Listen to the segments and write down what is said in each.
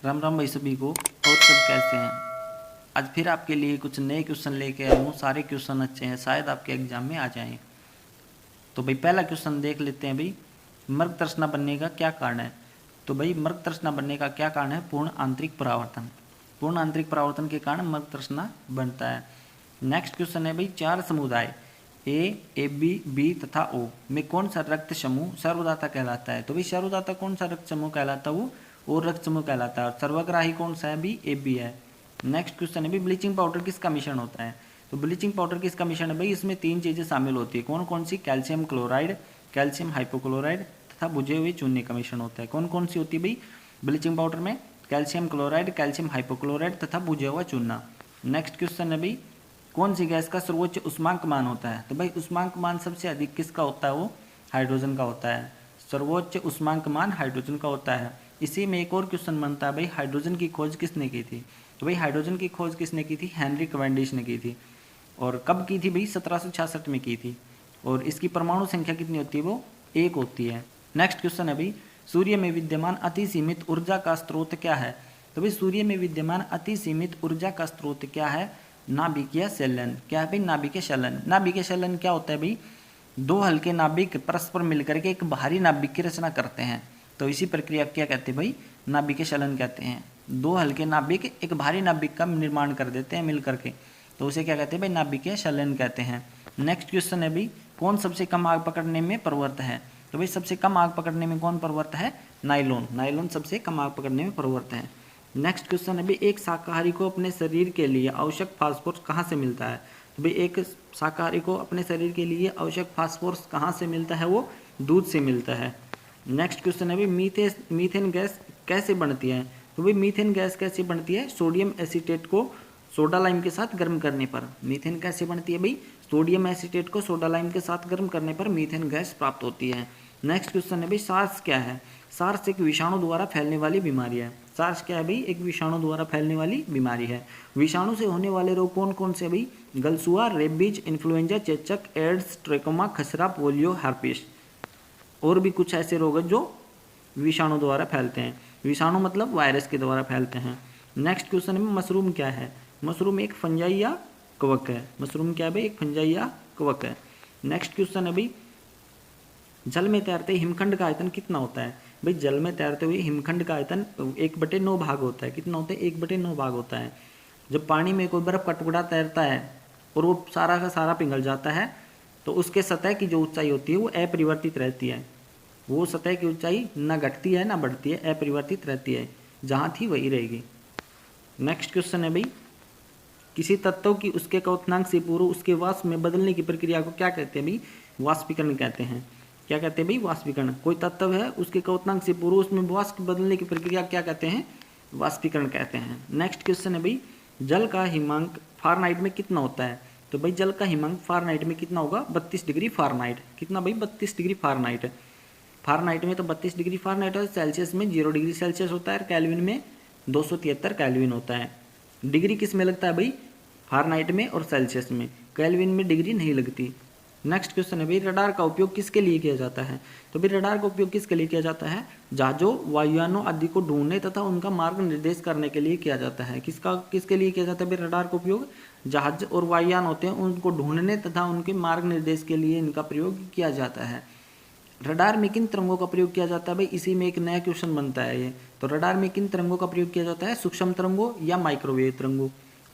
राम राम भाई सभी को। और सब कैसे हैं? आज फिर आपके लिए कुछ नए क्वेश्चन लेके आया हूँ। सारे क्वेश्चन अच्छे हैं, शायद आपके एग्जाम में आ जाएं। तो भाई पहला क्वेश्चन देख लेते हैं। भाई मृग तृष्णा बनने का क्या कारण है? तो भाई मृग तृष्णा बनने का क्या कारण है? पूर्ण आंतरिक परावर्तन। पूर्ण आंतरिक परावर्तन के कारण मृग तृष्णा बनता है। नेक्स्ट क्वेश्चन है भाई, चार समुदाय ए बी तथा ओ में कौन सा रक्त समूह सर्वदाता कहलाता है? तो भाई सर्वदाता कौन सा रक्त समूह कहलाता है? वो और रक्त समूह कहलाता है। और सर्वग्राही कौन सा है? भी ए बी है। नेक्स्ट क्वेश्चन है भाई, ब्लीचिंग पाउडर किसका मिश्रण होता है? तो ब्लीचिंग पाउडर किसका मिश्रण है भाई? इसमें तीन चीजें शामिल होती है। कौन कौन सी? कैल्शियम क्लोराइड, कैल्शियम हाइपोक्लोराइड तथा भुजे हुए चूने का मिश्रण होता है। कौन कौन सी होती है भाई ब्लीचिंग पाउडर में? कैल्शियम क्लोराइड, कैल्शियम हाइपोक्लोराइड तथा भुजा हुआ चूना। नेक्स्ट क्वेश्चन है भाई, कौन सी गैस का सर्वोच्च उष्मांक मान होता है? तो भाई उष्मांक मान सबसे अधिक किसका होता है? वो हाइड्रोजन का होता है। सर्वोच्च उष्मांक मान हाइड्रोजन का होता है। इसी में एक और क्वेश्चन बनता है भाई, हाइड्रोजन की खोज किसने की थी? तो भाई हाइड्रोजन की खोज किसने की थी? हेनरी कैवेंडिश ने की थी। और कब की थी भाई? 1766 में की थी। और इसकी परमाणु संख्या कितनी होती है? वो एक होती है। नेक्स्ट क्वेश्चन है भाई, सूर्य में विद्यमान अति सीमित ऊर्जा का स्रोत क्या है? तो भाई सूर्य में विद्यमान अति सीमित ऊर्जा का स्रोत क्या है? नाभिकीय संलयन। क्या है भाई? नाभिकीय संलयन। नाभिकीय संलयन क्या होता है भाई? दो हल्के नाभिक परस्पर मिलकर के एक भारी नाभिक की रचना करते हैं। तो इसी प्रक्रिया क्या कहते हैं भाई? नाभिकीय संलयन कहते हैं। दो हल्के नाभिक एक भारी नाभिक का निर्माण कर देते हैं मिलकर के, तो उसे क्या कहते हैं भाई? नाभिकीय संलयन कहते हैं। नेक्स्ट क्वेश्चन है भाई, कौन सबसे कम आग पकड़ने में प्रवृत्त है? तो भाई सबसे कम आग पकड़ने में कौन प्रवृत्त है? नायलॉन। नायलॉन सबसे कम आग पकड़ने में प्रवृत्त है। नेक्स्ट क्वेश्चन है भाई, एक शाकाहारी को अपने शरीर के लिए आवश्यक फास्फोरस कहाँ से मिलता है? तो भाई एक शाकाहारी को अपने शरीर के लिए आवश्यक फास्फोरस कहाँ से मिलता है? वो दूध से मिलता है। नेक्स्ट क्वेश्चन है भाई, मीथेन गैस कैसे बनती है? तो भाई मीथेन गैस कैसे बनती है? सोडियम एसीटेट को सोडा लाइम के साथ गर्म करने पर। मीथेन कैसे बनती है भाई? सोडियम एसीटेट को सोडा लाइम के साथ गर्म करने पर मीथेन गैस प्राप्त होती है। नेक्स्ट क्वेश्चन है भाई, सार्स क्या है? सार्स एक विषाणु द्वारा फैलने वाली बीमारी है। सार्स क्या है भाई? एक विषाणु द्वारा फैलने वाली बीमारी है। विषाणु से होने वाले रोग कौन कौन से भाई? गलसुआ, रेबीज, इन्फ्लुएंजा, चेचक, एड्स, ट्रेकोमा, खसरा, पोलियो, हार्पिस। और भी कुछ ऐसे रोग हैं जो विषाणु द्वारा फैलते हैं। विषाणु मतलब वायरस के द्वारा फैलते हैं। नेक्स्ट क्वेश्चन में, मशरूम क्या है? मशरूम एक फंजाई या कवक है। मशरूम क्या है भाई? एक फंजाई या कवक है। नेक्स्ट क्वेश्चन है भाई, जल में तैरते हिमखंड का आयतन कितना होता है? भाई जल में तैरते हुए हिमखंड का आयतन 1/9 भाग होता है। कितना होता है? 1/9 भाग होता है। जब पानी में कोई बर्फ का टुकड़ा तैरता है और वो सारा का सारा पिघल जाता है, तो उसके सतह की जो ऊंचाई होती है वो अपरिवर्तित रहती है। वो सतह की ऊंचाई ना घटती है ना बढ़ती है, अपरिवर्तित रहती है। जहाँ थी वही रहेगी। नेक्स्ट क्वेश्चन है भाई, किसी तत्व की उसके क्वथनांक से पूर्व उसके वाष्प में बदलने की प्रक्रिया को क्या कहते हैं भाई? वाष्पीकरण कहते हैं। क्या कहते हैं भाई? वाष्पीकरण। कोई तत्व है, उसके क्वथनांक से पूर्व उसमें वाष्प बदलने की प्रक्रिया क्या कहते हैं? वाष्पीकरण कहते हैं। नेक्स्ट क्वेश्चन है भाई, जल का हिमांक फारेनहाइट में कितना होता है? तो भाई जल का हिमांक फारेनहाइट में कितना होगा? 32 डिग्री फारेनहाइट। कितना भाई? 32 डिग्री फारेनहाइट। फारेनहाइट में तो 32 डिग्री फारेनहाइट है। सेल्सियस में 0 डिग्री सेल्सियस होता है। कैल्विन में 273 कैल्विन होता है। डिग्री किस में लगता है भाई? फारेनहाइट में और सेल्सियस में। केल्विन में डिग्री नहीं लगती। नेक्स्ट क्वेश्चन है भाई, रडार का उपयोग किसके लिए किया जाता है? तो भाई रडार का उपयोग किसके लिए किया जाता है? जहाजों, वायुयानों आदि को ढूंढने तथा उनका मार्ग निर्देश करने के लिए किया जाता है। किसके लिए किया जाता है भाई रडार का उपयोग? जहाज और वायुयान होते हैं उनको ढूंढने तथा उनके मार्ग निर्देश के लिए इनका प्रयोग किया जाता है। रडार में किन तरंगों का प्रयोग किया जाता है भाई? इसी में एक नया क्वेश्चन बनता है ये। तो रडार में किन तरंगों का प्रयोग किया जाता है? सूक्ष्म तरंगों या माइक्रोवेव तरंगों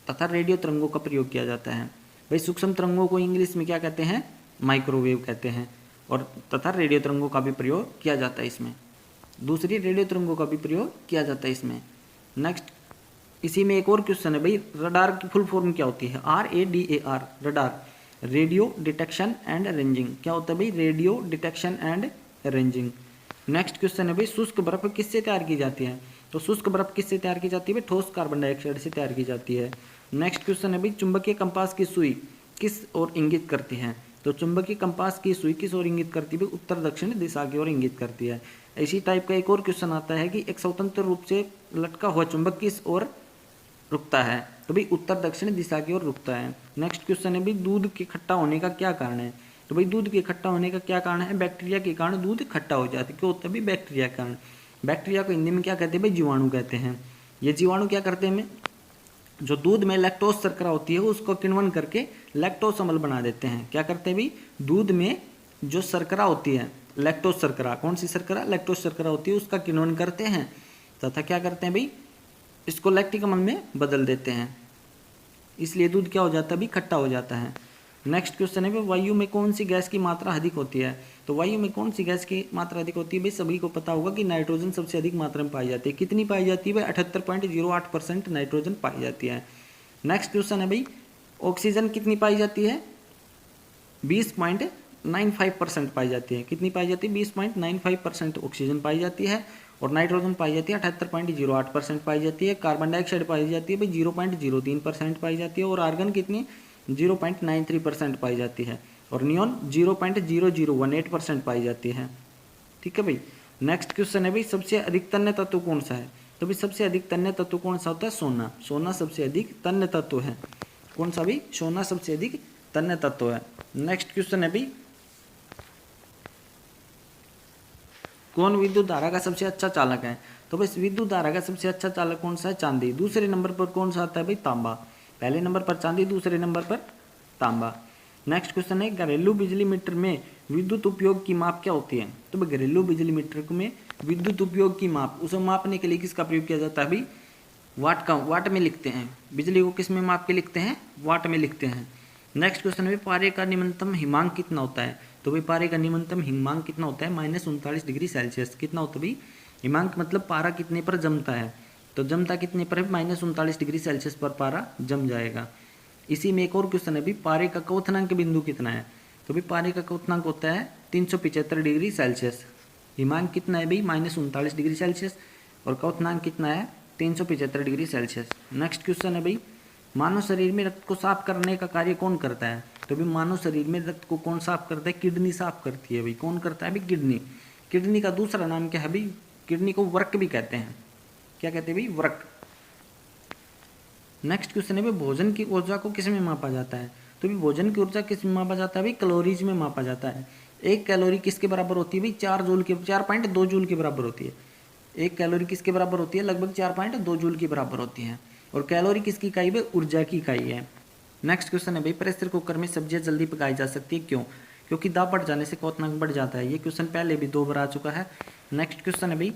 तथा रेडियो तरंगों का प्रयोग किया जाता है। भाई सूक्ष्म तरंगों को इंग्लिश में क्या कहते हैं? माइक्रोवेव कहते हैं। और तथा रेडियो तरंगों का भी प्रयोग किया जाता है इसमें। दूसरी रेडियो तरंगों का भी प्रयोग किया जाता है इसमें। नेक्स्ट, इसी में एक और क्वेश्चन है भाई, रडार की फुल फॉर्म क्या होती है? RADAR, radar. Radio detection and ranging. क्या होता है भाई? Radio detection and ranging. Next question है भाई, शुष्क बर्फ किससे तैयार की जाती है? तो शुष्क बर्फ किससे तैयार की जाती है भाई? ठोस कार्बन डाइऑक्साइड से तैयार की जाती है। नेक्स्ट क्वेश्चन है भाई, चुंबकीय कंपास की सुई किस ओर इंगित करती है? तो चुंबकीय कंपास की सुई किस ओर इंगित करती है? उत्तर दक्षिण दिशा की ओर इंगित करती है। इसी टाइप का एक और क्वेश्चन आता है कि एक स्वतंत्र रूप से लटका हुआ चुंबक किस ओर रुकता है? तो भाई उत्तर दक्षिण दिशा की ओर रुकता है। नेक्स्ट क्वेश्चन है भाई, दूध के खट्टा होने का क्या कारण है? तो भाई दूध के खट्टा होने का क्या कारण है? बैक्टीरिया के कारण दूध खट्टा हो जाता है। क्यों होता है भाई? बैक्टीरिया के कारण। बैक्टीरिया को हिंदी में क्या कहते हैं भाई? जीवाणु कहते हैं। ये जीवाणु क्या करते हैं हमें, जो दूध में लैक्टोज शर्करा होती है उसको किण्वन करके लैक्टोज अम्ल बना देते हैं। क्या करते हैं भाई, दूध में जो शर्करा होती है लैक्टोज शर्करा, कौन सी शर्करा, लैक्टोज शर्करा होती है, उसका किण्वन करते हैं तथा क्या करते हैं भाई, इसको लैक्टिक अम्ल में बदल देते हैं। इसलिए दूध क्या हो जाता है भाई, खट्टा हो जाता है। नेक्स्ट क्वेश्चन है भाई, वायु में कौन सी गैस की मात्रा अधिक होती है। तो वायु में कौन सी गैस की मात्रा अधिक होती है भाई, सभी को पता होगा कि नाइट्रोजन सबसे अधिक मात्रा में पाई जाती है। कितनी पाई जाती है भाई, 78.08% नाइट्रोजन पाई जाती है। नेक्स्ट क्वेश्चन है भाई, ऑक्सीजन कितनी पाई जाती है, 20.95% पाई जाती है। कितनी पाई जाती है, 20.95% ऑक्सीजन पाई जाती है। और नाइट्रोजन पाई जाती है 78.08% पाई जाती है। कार्बन डाइऑक्साइड पाई जाती है भाई 0.03% पाई जाती है। और आर्गन कितनी 0.93% पाई जाती है। और नियॉन 0.0018% पाई जाती है। ठीक है भाई। नेक्स्ट क्वेश्चन है भाई, सबसे अधिक तन्य तत्व कौन सा है। तो भाई सबसे अधिक तन्य तत्व कौन सा होता है, सोना। सोना सबसे अधिक तन्य तत्व है। कौन सा भाई, सोना सबसे अधिक तन्य तत्व है। नेक्स्ट क्वेश्चन है भाई, कौन विद्युत धारा का सबसे अच्छा चालक है। तो भाई विद्युत धारा का सबसे अच्छा चालक कौन सा है, चांदी। दूसरे नंबर पर कौन सा आता है भाई, तांबा। पहले नंबर पर चांदी, दूसरे नंबर पर तांबा। नेक्स्ट क्वेश्चन है, घरेलू बिजली मीटर में विद्युत उपयोग की माप क्या होती है। तो भाई घरेलू बिजली मीटर में विद्युत उपयोग की माप, उसे मापने के लिए किसका प्रयोग किया जाता है भाई, वाट का, वाट में लिखते हैं। बिजली को किस में माप के लिखते हैं, वाट में लिखते हैं। नेक्स्ट क्वेश्चन है, पारे का न्यूनतम हिमांक कितना होता है। तो भाई पारे का न्यूनतम हिमांक कितना होता है, -39 डिग्री सेल्सियस। कितना होता है भाई, हिमांक मतलब पारा कितने पर जमता है। तो जमता कितने पर है, -39 डिग्री सेल्सियस पर पारा जम जाएगा। इसी में एक और क्वेश्चन है भाई, पारे का क्वथनांक बिंदु कितना है। तो भाई पारे का क्वथनांक होता है 375 डिग्री सेल्सियस। हिमांक कितना है भाई, -39 डिग्री सेल्सियस। और क्वथनांक कितना है, 375 डिग्री सेल्सियस। नेक्स्ट क्वेश्चन है भाई, मानव शरीर में रक्त को साफ करने का कार्य कौन करता है। तो भाई मानव शरीर में रक्त को कौन साफ करता है, किडनी साफ करती है भाई। कौन करता है भाई, किडनी। किडनी का दूसरा नाम क्या है भाई, किडनी को वर्क भी कहते हैं। क्या कहते हैं भाई, वर्क। नेक्स्ट क्वेश्चन है भाई, भोजन की ऊर्जा को किस में मापा जाता है। तो भाई भोजन की ऊर्जा किस में मापा जाता है भाई, कैलोरीज में मापा जाता है। एक कैलोरी किसके बराबर होती है भाई, 4.2 जूल के बराबर होती है। एक कैलोरी किसके बराबर होती है, लगभग 4.2 जूल के बराबर होती है। और कैलोरी किसकी इकाई है, ऊर्जा की इकाई है। नेक्स्ट क्वेश्चन है भाई, प्रेशर कुकर में सब्जियां जल्दी पकाई जा सकती है, क्यों। क्योंकि दाब बढ़ जाने से क्वथनांक बढ़ जाता है। ये क्वेश्चन पहले भी 2 बार आ चुका है। नेक्स्ट क्वेश्चन है भाई,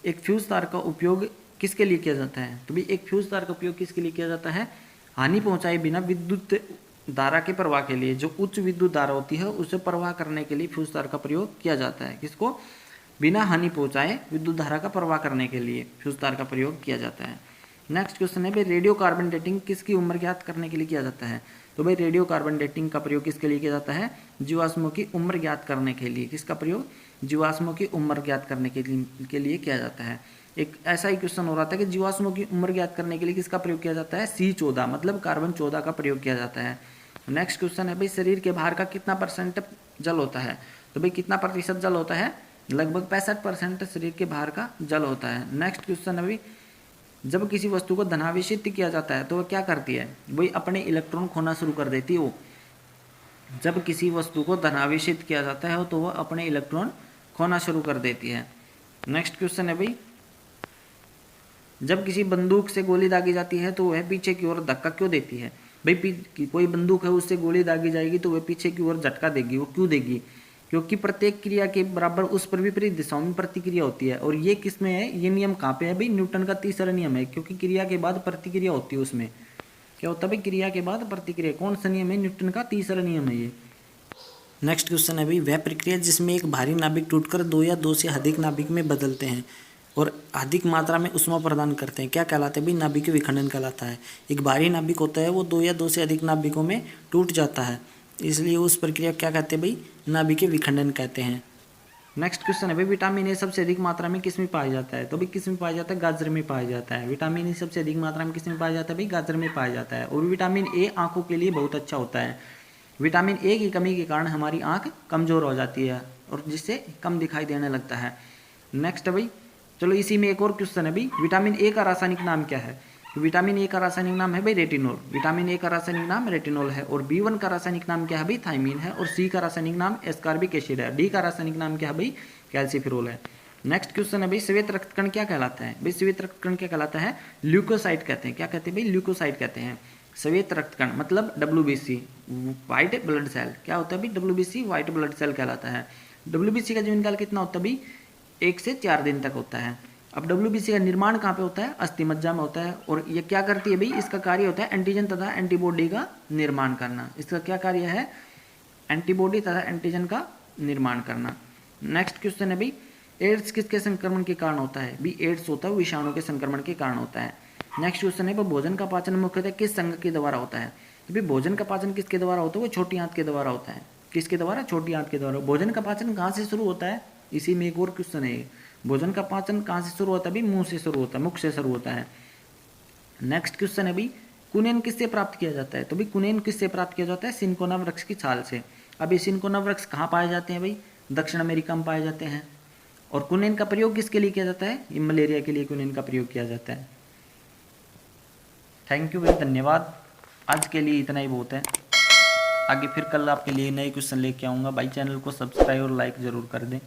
एक फ्यूज तार का उपयोग किसके लिए किया जाता है। तो भाई एक फ्यूज तार का उपयोग किसके लिए किया जाता है, हानि पहुंचाए बिना विद्युत धारा के प्रवाह के लिए। जो उच्च विद्युत धारा होती है उसे प्रवाह करने के लिए फ्यूज तार का प्रयोग किया जाता है। किसको, बिना हानि पहुंचाए विद्युत धारा का प्रवाह करने के लिए फ्यूज तार का प्रयोग किया जाता है। नेक्स्ट क्वेश्चन है भाई, रेडियो कार्बन डेटिंग किसकी उम्र ज्ञात करने के लिए किया जाता है। तो भाई रेडियो कार्बन डेटिंग का प्रयोग किसके लिए किया जाता है, जीवाश्मों की उम्र ज्ञात करने के लिए। किसका प्रयोग, जीवाश्मों की उम्र ज्ञात करने के लिए किया जाता है। एक ऐसा ही क्वेश्चन हो रहा था कि जीवाश्मों की उम्र ज्ञात करने के लिए किसका प्रयोग किया जाता है, C14 मतलब कार्बन 14 का प्रयोग किया जाता है। नेक्स्ट क्वेश्चन है भाई, शरीर के बाहर का कितना % जल होता है। तो भाई कितना प्रतिशत जल होता है, लगभग 65% शरीर के बाहर का जल होता है। नेक्स्ट क्वेश्चन है भाई, जब किसी वस्तु को धनावेशित किया जाता है तो वह क्या करती है, वही अपने इलेक्ट्रॉन खोना शुरू कर देती है। वो जब किसी वस्तु को धनावेशित किया जाता है तो वह अपने इलेक्ट्रॉन खोना शुरू कर देती है। नेक्स्ट क्वेश्चन है भाई, जब किसी बंदूक से गोली दागी जाती है तो वह पीछे की ओर धक्का क्यों देती है। भाई कोई बंदूक है उससे गोली दागी जाएगी तो वह पीछे की ओर झटका देगी। वो क्यों देगी, क्योंकि प्रत्येक क्रिया के बराबर उस पर विपरीत दिशाओं में प्रतिक्रिया होती है। और ये किस में है, ये नियम कहाँ पे है भाई, न्यूटन का तीसरा नियम है। क्योंकि क्रिया के बाद प्रतिक्रिया होती है, उसमें क्या होता है भाई, क्रिया के बाद प्रतिक्रिया। कौन सा नियम है, न्यूटन का तीसरा नियम है ये। नेक्स्ट क्वेश्चन है भाई, वह प्रक्रिया जिसमें एक भारी नाभिक टूटकर 2 या 2 से अधिक नाभिक में बदलते हैं और अधिक मात्रा में ऊष्मा प्रदान करते हैं, क्या कहलाते हैं भाई, नाभिक विखंडन कहलाता है। एक भारी नाभिक होता है वो 2 या 2 से अधिक नाभिकों में टूट जाता है, इसलिए उस प्रक्रिया क्या कहते हैं भाई, नाभिक विखंडन कहते हैं। नेक्स्ट क्वेश्चन है भाई, विटामिन ए सबसे अधिक मात्रा में किस में पाया जाता है। तो भाई किस में पाया जाता है, गाजर में पाया जाता है। विटामिन ए सबसे अधिक मात्रा में किस में पाया जाता है भाई, गाजर में पाया जाता है। और विटामिन ए आंखों के लिए बहुत अच्छा होता है। विटामिन ए की कमी के कारण हमारी आंख कमजोर हो जाती है और जिससे कम दिखाई देने लगता है। नेक्स्ट है भाई, चलो इसी में एक और क्वेश्चन है भाई, विटामिन ए का रासायनिक नाम क्या है। विटामिन ए का रासायनिक नाम है भाई रेटिनोल। विटामिन ए का रासायनिक नाम रेटिनोल है। और B1 का रासायनिक नाम क्या है भाई, थायमीन है। और C का रासायनिक नाम एस्कॉर्बिक एसिड है। D का रासायनिक नाम क्या है भाई, कैल्सीफेरोल है। नेक्स्ट क्वेश्चन है भाई, श्वेत रक्तकण क्या कहलाता है? भाई श्वेत रक्तकण क्या कहलाता है? ल्यूकोसाइट कहते हैं। क्या कहते हैं भाई? ल्यूकोसाइट कहते हैं। श्वेत रक्तकण मतलब WBC, व्हाइट ब्लड सेल। क्या होता है भाई? WBC व्हाइट ब्लड सेल कहलाता है। WBC का जीवनकाल कितना होता है भाई? 1 से 4 दिन तक होता है। अब WBC का निर्माण कहाँ पे होता है? अस्थि मज्जा में होता है। और ये क्या करती है भाई? इसका कार्य होता है एंटीजन तथा एंटीबॉडी का निर्माण करना। इसका क्या कार्य है? एंटीबॉडी तथा एंटीजन का निर्माण करना। नेक्स्ट क्वेश्चन है भाई, एड्स किसके संक्रमण के कारण होता है? भी एड्स होता है विषाणु के संक्रमण के कारण होता है। नेक्स्ट क्वेश्चन है, भोजन का पाचन मुख्यतः किस अंग के द्वारा होता है? तो भाई भोजन का पाचन किसके द्वारा होता है? वो छोटी आंत के द्वारा होता है। किसके द्वारा? छोटी आंत के द्वारा। भोजन का पाचन कहाँ से शुरू होता है? इसी में एक और क्वेश्चन है, भोजन का पाचन कहाँ से शुरू होता है? भाई मुंह से शुरू होता है, मुख से शुरू होता है। नेक्स्ट क्वेश्चन है भाई, कुनेन किससे प्राप्त किया जाता है? तो भाई कुनेन किससे प्राप्त किया जाता है? सिनकोना वृक्ष की छाल से। अब ये सिनकोना वृक्ष कहाँ पाए जाते हैं भाई? दक्षिण अमेरिका में पाए जाते हैं। और कुनेन का प्रयोग किसके लिए किया जाता है? ये मलेरिया के लिए कुनेन का प्रयोग किया जाता है। थैंक यू भाई, धन्यवाद। आज के लिए इतना ही बहुत है। आगे फिर कल आपके लिए नए क्वेश्चन लेके आऊँगा। भाई चैनल को सब्सक्राइब और लाइक ज़रूर कर दें।